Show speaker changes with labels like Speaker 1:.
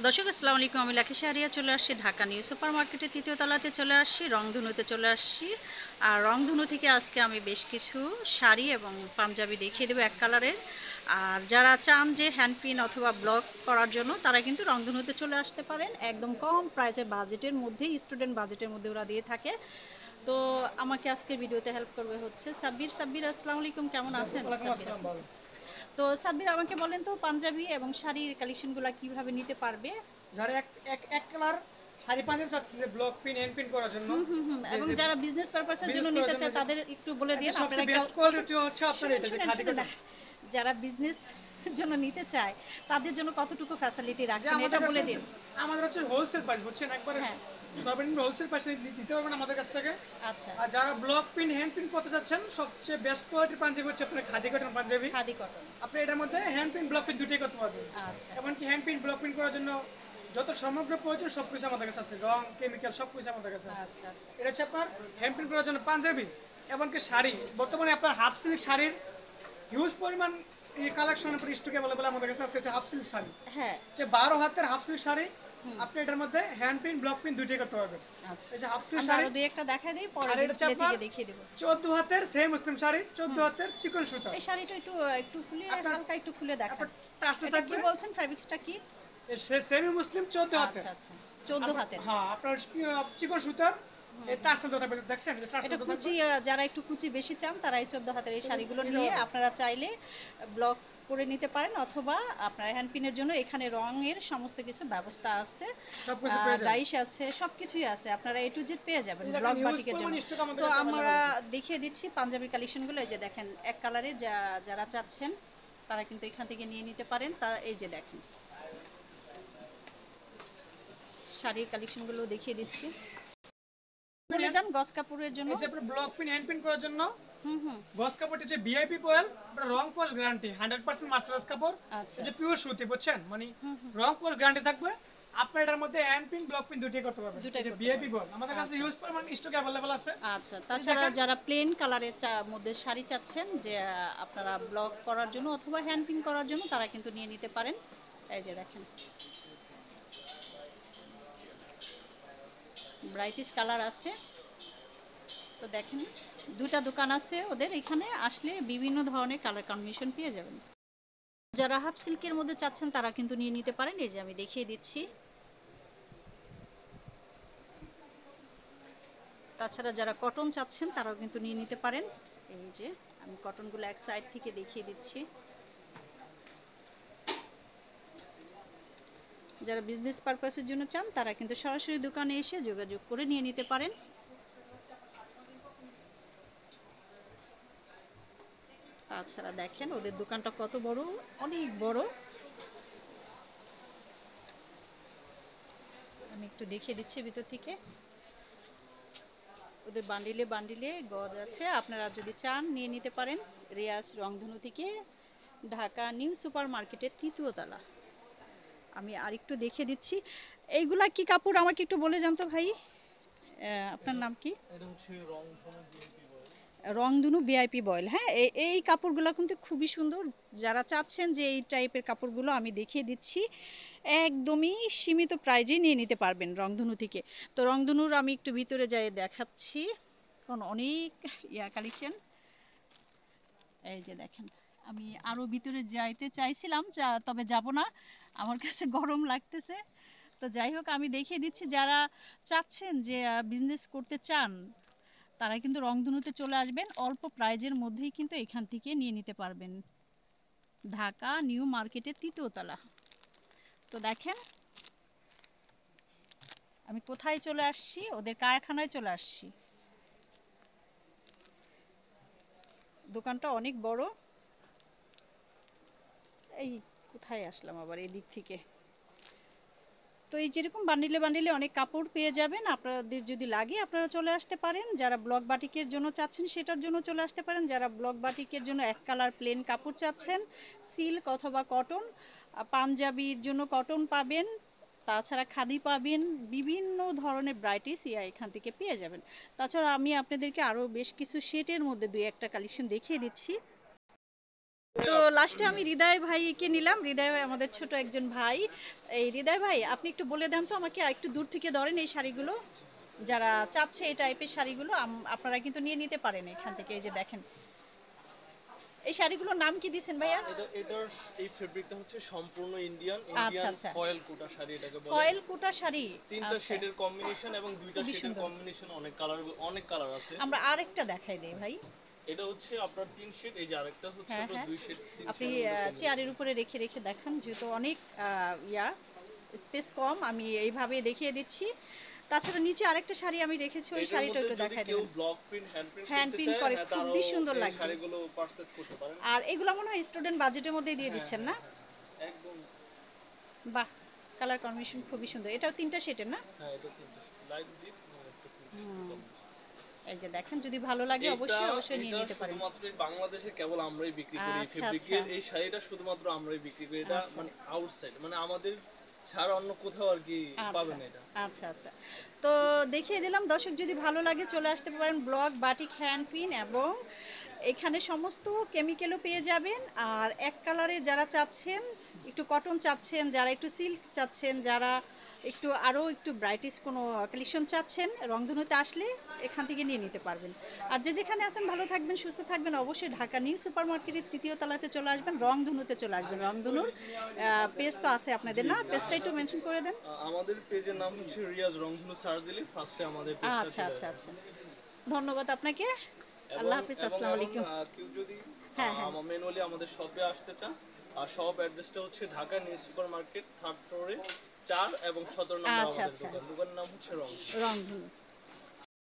Speaker 1: দর্শক আসসালামু আলাইকুম, আমি লাকি শাহরিয়া চলে আসছি ঢাকা নিউ সুপার মার্কেটের তৃতীয় তলাতে চলে আসছি, রংধনুতে চলে আসছি। আর রংধনু থেকে আজকে আমি বেশ কিছু শাড়ি এবং পাঞ্জাবি দেখিয়ে দেবো এক কালারের। আর যারা চান যে হ্যান্ডপিন অথবা ব্লক করার জন্য তারা কিন্তু রংধনুতে চলে আসতে পারেন, একদম কম প্রাইসে বাজেটের মধ্যেই, স্টুডেন্ট বাজেটের মধ্যে ওরা দিয়ে থাকে। তো আমাকে আজকের ভিডিওতে হেল্প করবে হচ্ছে সাব্বির। সাব্বির আসসালামু আলাইকুম, কেমন আছেন
Speaker 2: ওয়ালাইকুম
Speaker 1: সাব্বির?
Speaker 2: আসসালাম, ভালো।
Speaker 1: তো সাব্বির আমাকে বলেন তো পাঞ্জাবি এবং শাড়ির কালেকশনগুলো কিভাবে নিতে পারবে?
Speaker 2: যারা এক এক এক কালার শাড়ি পাঞ্জাবি চাচ্ছেন যে ব্লক প্রিন্ট হ্যান্ড প্রিন্ট করার জন্য,
Speaker 1: হুম হুম হুম
Speaker 2: যে
Speaker 1: এবং
Speaker 2: যে
Speaker 1: যারা বিজনেস পারপাসের জন্য
Speaker 2: বিজনেস করার
Speaker 1: নিতে
Speaker 2: জন্য
Speaker 1: চায়
Speaker 2: যে
Speaker 1: তাদের একটু বলে দিন
Speaker 2: এটা
Speaker 1: আপনারা
Speaker 2: সবচেয়ে বেস্ট
Speaker 1: কত।
Speaker 2: কোয়ালিটি হচ্ছে আপনার
Speaker 1: শুনেন
Speaker 2: এটা যে
Speaker 1: শুনেন
Speaker 2: খাদি
Speaker 1: শুনেন না,
Speaker 2: কটন।
Speaker 1: যারা বিজনেস জন্য নিতে চায় তাদের জন্য কতটুকু ফ্যাসিলিটি
Speaker 2: যে
Speaker 1: রাখছেন এটা
Speaker 2: আমাদের কাছে
Speaker 1: বলে দিন।
Speaker 2: আমাদের হচ্ছে হোলসেল প্রাইস, বুঝছেন, একবারে
Speaker 1: হ্যাঁ।
Speaker 2: সর্বনিম্ন হোলসেল প্রাইসে দিতে পারবেন আমাদের কাছ থেকে।
Speaker 1: আচ্ছা।
Speaker 2: আর যারা ব্লক প্রিন্ট হ্যান্ড প্রিন্ট করতে চাচ্ছেন, সবচেয়ে বেস্ট কোয়ালিটির পাঞ্জাবি হচ্ছে আপনার খাদি কটন পাঞ্জাবি।
Speaker 1: খাদি কটন।
Speaker 2: আপনি এটার মধ্যে হ্যান্ড প্রিন্ট ব্লক প্রিন্ট দুটোই করতে পারবেন।
Speaker 1: আচ্ছা
Speaker 2: এমনকি হ্যান্ড প্রিন্ট ব্লক প্রিন্ট করার জন্য যত সামগ্র প্রয়োজন সব কিছু আমাদের কাছে আছে, রং কেমিক্যাল সব কিছু আমাদের কাছে আছে।
Speaker 1: আচ্ছা। আচ্ছা।
Speaker 2: এটা হচ্ছে আপনার হ্যান্ড প্রিন্ট করার জন্য পাঞ্জাবি। এমনকি শাড়ি, বর্তমানে আপনার হাফ সিল্ক শাড়ির হিউজ পরিমাণ এই কালেকশন আপনার স্টক অ্যাভেলেবল আমাদের কাছে আছে। এটা হাফ সিল্ক শাড়ি,
Speaker 1: হ্যাঁ।
Speaker 2: যে 12 হাতের হাফ সিল্ক শাড়ি।
Speaker 1: হুম।
Speaker 2: আপনি এটার মধ্যে হ্যান্ড প্রিন্ট ব্লক প্রিন্ট দুইটাই করতে পারবেন।
Speaker 1: আচ্ছা,
Speaker 2: এই যে হাফ সিল্ক
Speaker 1: আমরা
Speaker 2: শাড়ি।
Speaker 1: আরো দুই একটা দেখাই দিই, পরে
Speaker 2: আর এটা হচ্ছে
Speaker 1: ডিসপ্লে
Speaker 2: আপনার
Speaker 1: থেকে দেখিয়ে দেবো।
Speaker 2: 14 হাতের সেম মুসলিম শাড়ি, চোদ্দ
Speaker 1: হুম।
Speaker 2: হাতের চিকন সুতা।
Speaker 1: এই শাড়িটা একটু একটু খুলে,
Speaker 2: আপনার
Speaker 1: হালকা একটু খুলে দেখান।
Speaker 2: আপনার টাসে
Speaker 1: এটা কি
Speaker 2: থাকবে।
Speaker 1: বলছেন, ফ্যাব্রিক্সটা কি?
Speaker 2: সেমি মুসলিম 14 হাতের।
Speaker 1: আচ্ছা আচ্ছা, 14 হাতের।
Speaker 2: হ্যাঁ, আপনার চিকন সুতার
Speaker 1: হুম
Speaker 2: এই
Speaker 1: হুম।
Speaker 2: টাসেল থাকবে, দেখছেন যে টাসেল
Speaker 1: এটা
Speaker 2: থাকবে।
Speaker 1: কুচি, যারা একটু কুচি বেশি চান তারা এই 14 হাতের এই শাড়িগুলো
Speaker 2: নিতে
Speaker 1: নিয়ে
Speaker 2: পারবেন,
Speaker 1: আপনারা চাইলে ব্লক করে নিতে পারেন, অথবা আপনার হ্যান্ড পিনের জন্য এখানে রঙের সমস্ত কিছু ব্যবস্থা আছে,
Speaker 2: সবকিছু পেয়ে যাবেন।
Speaker 1: ডাইস আছে, সব কিছুই আছে, আপনারা এ টু জেড পেয়ে যাবেন
Speaker 2: এই দেখেন
Speaker 1: ব্লক
Speaker 2: হিউজ
Speaker 1: বাটিকের
Speaker 2: পরিমাণ
Speaker 1: জন্য।
Speaker 2: স্টক আমাদের
Speaker 1: তো
Speaker 2: কাছে
Speaker 1: আমরা
Speaker 2: অ্যাভেলেবল আছে।
Speaker 1: দেখিয়ে দিচ্ছি পাঞ্জাবির কালেকশনগুলো। এই যে দেখেন এক কালারে যারা চাচ্ছেন তারা কিন্তু এখান থেকে নিয়ে নিতে পারেন। তা এই যে দেখেন শাড়ির কালেকশনগুলো দেখিয়ে দিচ্ছি। বলে যান গজ কাপড়ের জন্য।
Speaker 2: এই যে আপনার ব্লক পিন হ্যান্ড পিন করার জন্য
Speaker 1: হুম হুম।
Speaker 2: গস কাপড় হচ্ছে ভিআইপি কোয়েল, আপনার রং কোর্স গ্যারান্টি 100% মার্সেলাইজ কাপড়।
Speaker 1: আচ্ছা।
Speaker 2: এই যে পিওর সুতি, বুঝছেন, মানে
Speaker 1: হুম হুম।
Speaker 2: রং কোর্স গ্যারান্টি থাকবে। আপনি এটার মধ্যে হ্যান্ড পিন ব্লক পিন দুটোই করতে পারবেন।
Speaker 1: দুটাই
Speaker 2: এই যে
Speaker 1: করতে
Speaker 2: ভিআইপি
Speaker 1: পারবেন।
Speaker 2: বল আমাদের কাছে
Speaker 1: আচ্ছা।
Speaker 2: হিউজ পরিমাণ স্টক অ্যাভেলেবল আছে।
Speaker 1: আচ্ছা,
Speaker 2: এই যে
Speaker 1: তাছাড়া
Speaker 2: দেখেন,
Speaker 1: যারা প্লেন কালারের মধ্যে শাড়ি চাচ্ছেন যে আপনারা ব্লক করার জন্য অথবা হ্যান্ড পিন করার জন্য তারা কিন্তু নিয়ে নিতে পারেন। এই যে দেখেন ব্রাইটিশ কালার আছে। তো দেখেন দুটা দোকান আছে ওদের, এখানে আসলে বিভিন্ন ধরনের কালার কম্বিনেশন পেয়ে যাবেন। যারা হাফ সিল্কের মধ্যে চাচ্ছেন তারা কিন্তু নিয়ে নিতে পারেন। এই যে আমি দেখিয়ে দিচ্ছি। তাছাড়া যারা কটন চাচ্ছেন তারাও কিন্তু নিয়ে নিতে পারেন। এই যে আমি কটনগুলো এক সাইড থেকে দেখিয়ে দিচ্ছি। যারা বিজনেস পারপাসের জন্য চান তারা কিন্তু সরাসরি দোকানে এসে যোগাযোগ করে নিয়ে নিতে পারেন। তাছাড়া দেখেন ওদের দোকানটা কত বড়, অনেক বড়। আমি একটু দেখিয়ে দিচ্ছি ভিতর থেকে। ওদের বান্ডিলে বান্ডিলে গজ আছে, আপনারা যদি চান নিয়ে নিতে পারেন। রিয়াজ রংধনু থেকে, ঢাকা নিউ সুপার মার্কেটের তৃতীয় তলা। আমি আরেকটু দেখিয়ে দিচ্ছি। এইগুলা কি কাপড় আমাকে একটু বলে জানতো ভাই, আপনার নাম কি?
Speaker 2: এটা হচ্ছে রংধনু ভিআইপি বল।
Speaker 1: রংধনু ভিআইপি বয়েল। হ্যাঁ, এই কাপড়গুলো কিন্তু খুবই সুন্দর। যারা চাচ্ছেন যে এই টাইপের কাপড়গুলো আমি দেখিয়ে দিচ্ছি, একদমই সীমিত প্রাইজেই নিয়ে নিতে পারবেন রংধনু থেকে। তো রংধনুর আমি একটু ভিতরে যাই দেখাচ্ছি, কারণ অনেক কালেকশন। এই যে দেখেন আমি আরও ভিতরে যাইতে চাইছিলাম, তবে যাব না, আমার কাছে গরম লাগতেছে। তো যাই হোক আমি দেখিয়ে দিচ্ছি, যারা চাচ্ছেন যে বিজনেস করতে চান তারা কিন্তু রংধনুতে চলে আসবেন, অল্প প্রাইজের মধ্যেই কিন্তু এখান থেকে নিয়ে নিতে পারবেন। ঢাকা নিউ মার্কেটের তৃতীয় তলা। তো দেখেন আমি কোথায় চলে আসছি, ওদের কারখানায় চলে আসছি। দোকানটা অনেক বড়। এই কোথায় আসলাম আবার এই দিক থেকে। তো এই যেরকম বান্ডিলে বান্ডিলে অনেক কাপড় পেয়ে যাবেন, আপনাদের যদি লাগে আপনারা চলে আসতে পারেন। যারা ব্লক বাটিকের জন্য চাচ্ছেন সেটার জন্য চলে আসতে পারেন। যারা ব্লক বাটিকের জন্য এক কালার প্লেন কাপড় চাচ্ছেন, সিল্ক অথবা কটন, পাঞ্জাবির জন্য কটন পাবেন, তাছাড়া খাদি পাবেন, বিভিন্ন ধরনের ভ্যারাইটিস এখান থেকে পেয়ে যাবেন। তাছাড়া আমি আপনাদেরকে আরও বেশ কিছু সেটের মধ্যে দুই একটা কালেকশন দেখিয়ে দিচ্ছি। তো লাস্টে আমি হৃদয় ভাইকে নিলাম। হৃদয় ভাই আমাদের ছোট একজন ভাই। এই হৃদয় ভাই আপনি একটু বলে দেন তো আমাকে, একটু দূর থেকে ধরেন এই শাড়িগুলো, যারা চাচ্ছে এই টাইপের শাড়িগুলো আপনারা কিন্তু নিয়ে নিতে পারেন এখান থেকে। এই যে দেখেন এই শাড়িগুলোর নাম কি দিয়েছেন ভাইয়া?
Speaker 3: এটার এই ফেব্রিকটা হচ্ছে সম্পূর্ণ ইন্ডিয়ান
Speaker 1: আচ্ছা
Speaker 3: ইন্ডিয়ান
Speaker 1: আচ্ছা,
Speaker 3: ফয়েল কোটা শাড়ি এটাকে বলে।
Speaker 1: ফয়েল কোটা শাড়ি।
Speaker 3: তিনটা
Speaker 1: আচ্ছা,
Speaker 3: শেডের কম্বিনেশন এবং দুইটা
Speaker 1: খুবই
Speaker 3: শেডের
Speaker 1: সুন্দর।
Speaker 3: কম্বিনেশন, অনেক কালার আছে।
Speaker 1: আমরা আরেকটা দেখাই দেই ভাই।
Speaker 3: এটা হচ্ছে আপনার তিন শেড, এই যে আরেকটা হচ্ছে
Speaker 1: হ্যাঁ
Speaker 3: আপনার
Speaker 1: হ্যাঁ,
Speaker 3: দুই শেড তিন
Speaker 1: আপনি
Speaker 3: শেডের মধ্যে
Speaker 1: চেয়ারের উপরে রেখে রেখে দেখান, যেহেতু অনেক ইয়া স্পেস কম, আমি এইভাবে দেখিয়ে দিচ্ছি। তাছাড়া নিচে আরেকটা শাড়ি আমি রেখেছি, ওই
Speaker 3: এটার
Speaker 1: শাড়িটা
Speaker 3: মধ্যে
Speaker 1: একটু
Speaker 3: যদি
Speaker 1: দেখাই
Speaker 3: কেউ
Speaker 1: দেবেন।
Speaker 3: Block print hand print
Speaker 1: hand
Speaker 3: করতে
Speaker 1: প্রিন্ট
Speaker 3: চায়,
Speaker 1: করে
Speaker 3: হ্যাঁ
Speaker 1: খুবই
Speaker 3: তারাও
Speaker 1: সুন্দর
Speaker 3: এই
Speaker 1: লাগবে।
Speaker 3: শাড়িগুলো পারচেজ করতে পারেন।
Speaker 1: আর এগুলো মনে হয় স্টুডেন্ট বাজেটের মধ্যেই দিয়ে
Speaker 3: হ্যাঁ
Speaker 1: দিচ্ছেন
Speaker 3: হ্যাঁ
Speaker 1: না?
Speaker 3: হ্যাঁ, একদম।
Speaker 1: বাহ, কালার কম্বিনেশন খুবই সুন্দর। এটাও তিনটা সেটের না?
Speaker 3: হ্যাঁ এটা তিনটা লাইট ডিপ একটা
Speaker 1: হুম,
Speaker 3: তিনটা।
Speaker 1: এই যে দেখেন, যদি ভালো লাগে
Speaker 3: এটা
Speaker 1: অবশ্যই অবশ্যই নিয়ে
Speaker 3: এটা
Speaker 1: নিতে পারেন।
Speaker 3: শুধুমাত্র এই বাংলাদেশে কেবল আমরাই বিক্রি করি এই
Speaker 1: আচ্ছা আচ্ছা
Speaker 3: ফেব্রিকের এই শাড়িটা, শুধুমাত্র আমরাই বিক্রি করি এটা,
Speaker 1: আচ্ছা
Speaker 3: মানে আউটসাইড, মানে আমাদের ছাড়া অন্য কোথাও আর কি
Speaker 1: আচ্ছা
Speaker 3: পাবেন না এটা।
Speaker 1: আচ্ছা আচ্ছা, তো দেখিয়ে দিলাম। দর্শক যদি ভালো লাগে চলে আসতে পারেন ব্লক বাটিক হ্যান্ড পিন, এবং এখানে সমস্ত কেমিক্যালও পেয়ে যাবেন। আর এক কালারে যারা চাচ্ছেন, একটু কটন চাচ্ছেন, যারা একটু সিল্ক চাচ্ছেন, যারা একটু আরও একটু ব্রাইটিশ কোনো কালেকশন চাচ্ছেন, রংধনুতে আসলে এখান থেকে নিয়ে নিতে পারবেন। আর যে যেখানে আছেন ভালো থাকবেন, সুস্থ থাকবেন। অবশ্যই ঢাকা নিউ সুপার মার্কেটের তৃতীয় তলাতে চলে আসবেন, রংধনুতে চলে আসবেন। রংধনুর পেজ তো আছে আপনাদের
Speaker 3: জি
Speaker 1: না?
Speaker 3: জি
Speaker 1: পেজটা একটু মেনশন করে দেন।
Speaker 3: আমাদের পেজের নাম হচ্ছে রিয়াজ রংধনু, সার্চ দিলে ফার্স্টে আমাদের পেজটা
Speaker 1: আচ্ছা
Speaker 3: চলে
Speaker 1: আচ্ছা
Speaker 3: আসবে।
Speaker 1: আচ্ছা, ধন্যবাদ আপনাকে।
Speaker 3: এবং
Speaker 1: আল্লাহ হাফিজ,
Speaker 3: এবং
Speaker 1: আসসালামু
Speaker 3: এবং
Speaker 1: আলাইকুম।
Speaker 3: কেউ যদি
Speaker 1: হ্যাঁ হ্যাঁ,
Speaker 3: আমার ম্যানুয়ালি আমাদের শপে আসতে চান, আর শপ অ্যাড্রেসটা হচ্ছে Dhaka new super market 3rd ফ্লোরে 4 এবং 17 নম্বর
Speaker 1: আচ্ছা
Speaker 3: আমাদের
Speaker 1: আচ্ছা,
Speaker 3: দোকানের নাম হচ্ছে রং।
Speaker 1: রংধনু।